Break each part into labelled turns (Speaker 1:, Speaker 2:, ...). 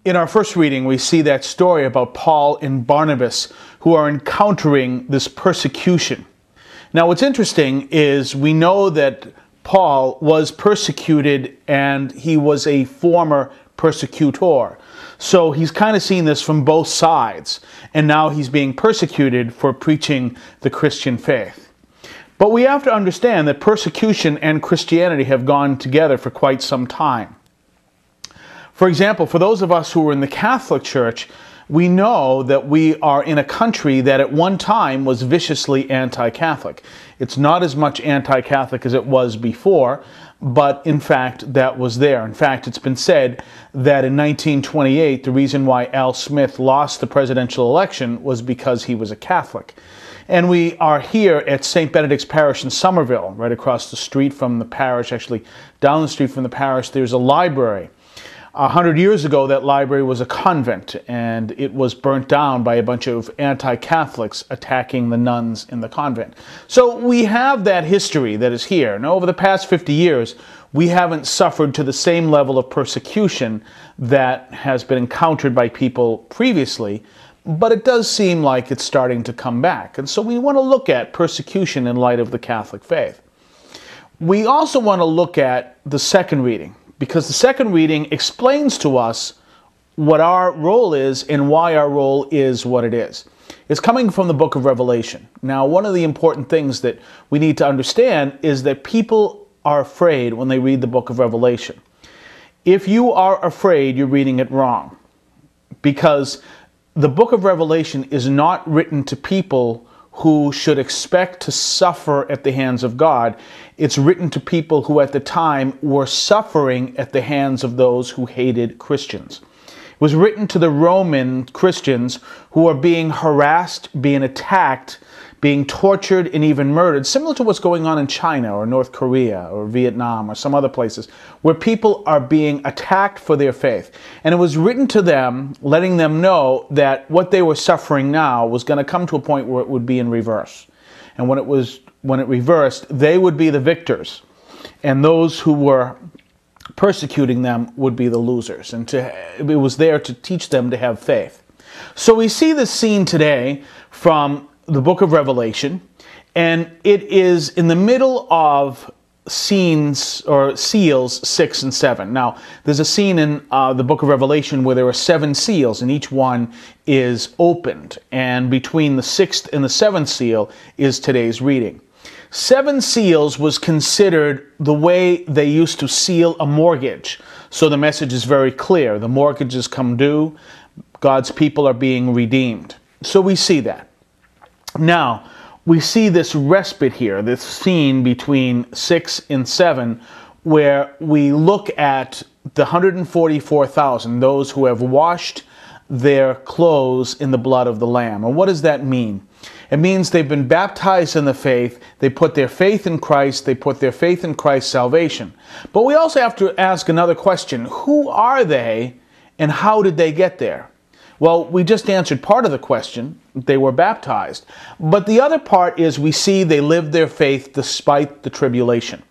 Speaker 1: In our first reading, we see that story about Paul and Barnabas who are encountering this persecution. Now, what's interesting is we know that Paul was persecuted and he was a former persecutor. So he's kind of seen this from both sides, and now he's being persecuted for preaching the Christian faith. But we have to understand that persecution and Christianity have gone together for quite some time. For example, for those of us who are in the Catholic Church, we know that we are in a country that at one time was viciously anti-Catholic. It's not as much anti-Catholic as it was before, but in fact that was there. In fact, it's been said that in 1928, the reason why Al Smith lost the presidential election was because he was a Catholic. And we are here at St. Benedict's Parish in Somerville, right across the street from the parish. Actually, down the street from the parish, there's a library. 100 years ago, that library was a convent, and it was burnt down by a bunch of anti-Catholics attacking the nuns in the convent. So we have that history that is here. Now, over the past 50 years, we haven't suffered to the same level of persecution that has been encountered by people previously, but it does seem like it's starting to come back. And so we want to look at persecution in light of the Catholic faith. We also want to look at the second reading, because the second reading explains to us what our role is and why our role is what it is. It's coming from the book of Revelation. Now, one of the important things that we need to understand is that people are afraid when they read the book of Revelation. If you are afraid, you're reading it wrong, because the book of Revelation is not written to people who should expect to suffer at the hands of God. It's written to people who at the time were suffering at the hands of those who hated Christians. It was written to the Roman Christians who are being harassed, being attacked, being tortured, and even murdered, similar to what's going on in China or North Korea or Vietnam or some other places, where people are being attacked for their faith. And it was written to them, letting them know that what they were suffering now was going to come to a point where it would be in reverse. And when it reversed, they would be the victors, and those who were persecuting them would be the losers. And it was there to teach them to have faith. So we see this scene today from the book of Revelation, and it is in the middle of scenes or seals 6 and 7. Now, there's a scene in the book of Revelation where there are 7 seals, and each one is opened. And between the 6th and the 7th seal is today's reading. 7 seals was considered the way they used to seal a mortgage. So the message is very clear. The mortgage has come due. God's people are being redeemed. So we see that. Now, we see this respite here, this scene between 6 and 7, where we look at the 144,000, those who have washed their clothes in the blood of the Lamb. And what does that mean? It means they've been baptized in the faith, they put their faith in Christ, they put their faith in Christ's salvation. But we also have to ask another question. Who are they, and how did they get there? Well, we just answered part of the question. They were baptized. But the other part is we see they lived their faith despite the tribulation.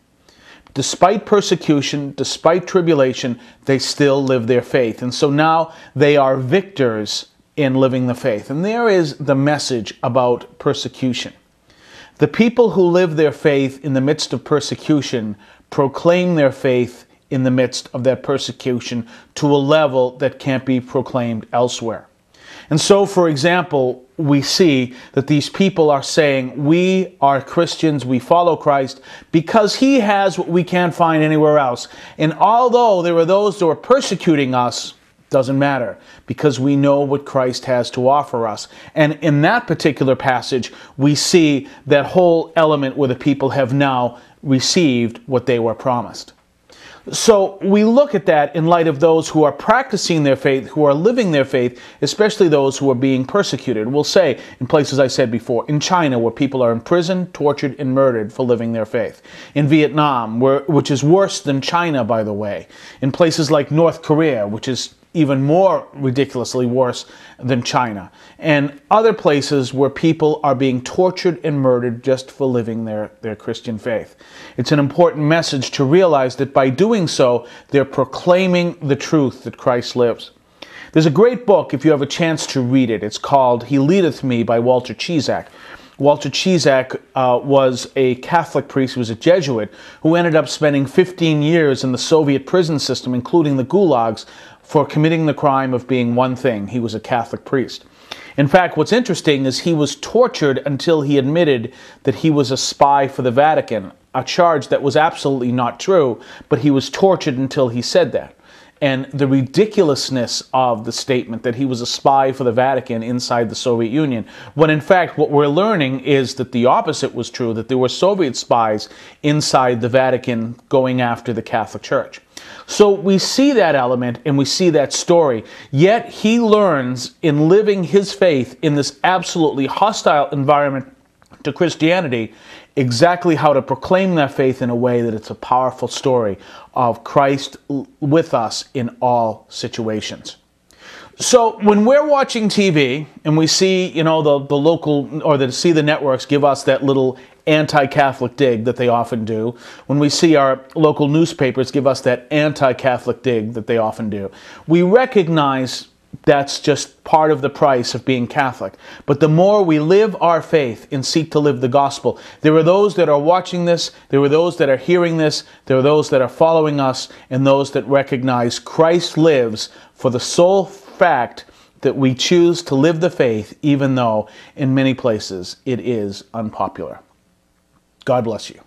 Speaker 1: Despite persecution, despite tribulation, they still live their faith. And so now they are victors in living the faith. And there is the message about persecution. The people who live their faith in the midst of persecution proclaim their faith in the midst of that persecution to a level that can't be proclaimed elsewhere. And so, for example, we see that these people are saying, we are Christians, we follow Christ, because He has what we can't find anywhere else. And although there are those who are persecuting us, doesn't matter, because we know what Christ has to offer us. And in that particular passage, we see that whole element where the people have now received what they were promised. So we look at that in light of those who are practicing their faith, who are living their faith, especially those who are being persecuted. We'll say in places I said before, in China where people are imprisoned, tortured, and murdered for living their faith. In Vietnam, which is worse than China, by the way. In places like North Korea, which is even more ridiculously worse than China. And other places where people are being tortured and murdered just for living their Christian faith. It's an important message to realize that by doing so, they're proclaiming the truth that Christ lives. There's a great book, if you have a chance to read it. It's called He Leadeth Me by Walter Ciszek. Walter Ciszek was a Catholic priest. He was a Jesuit who ended up spending 15 years in the Soviet prison system, including the gulags, for committing the crime of being one thing. He was a Catholic priest. In fact, what's interesting is he was tortured until he admitted that he was a spy for the Vatican, a charge that was absolutely not true, but he was tortured until he said that. And the ridiculousness of the statement that he was a spy for the Vatican inside the Soviet Union, when in fact what we're learning is that the opposite was true, that there were Soviet spies inside the Vatican going after the Catholic Church. So we see that element and we see that story, yet he learns in living his faith in this absolutely hostile environment to Christianity exactly how to proclaim that faith in a way that it's a powerful story of Christ with us in all situations. So when we're watching TV and we see, the local, or see the networks give us that little anti-Catholic dig that they often do, when we see our local newspapers give us that anti-Catholic dig that they often do, we recognize that's just part of the price of being Catholic. But the more we live our faith and seek to live the gospel, there are those that are watching this, there are those that are hearing this, there are those that are following us, and those that recognize Christ lives for the sole fact that we choose to live the faith, even though in many places it is unpopular. God bless you.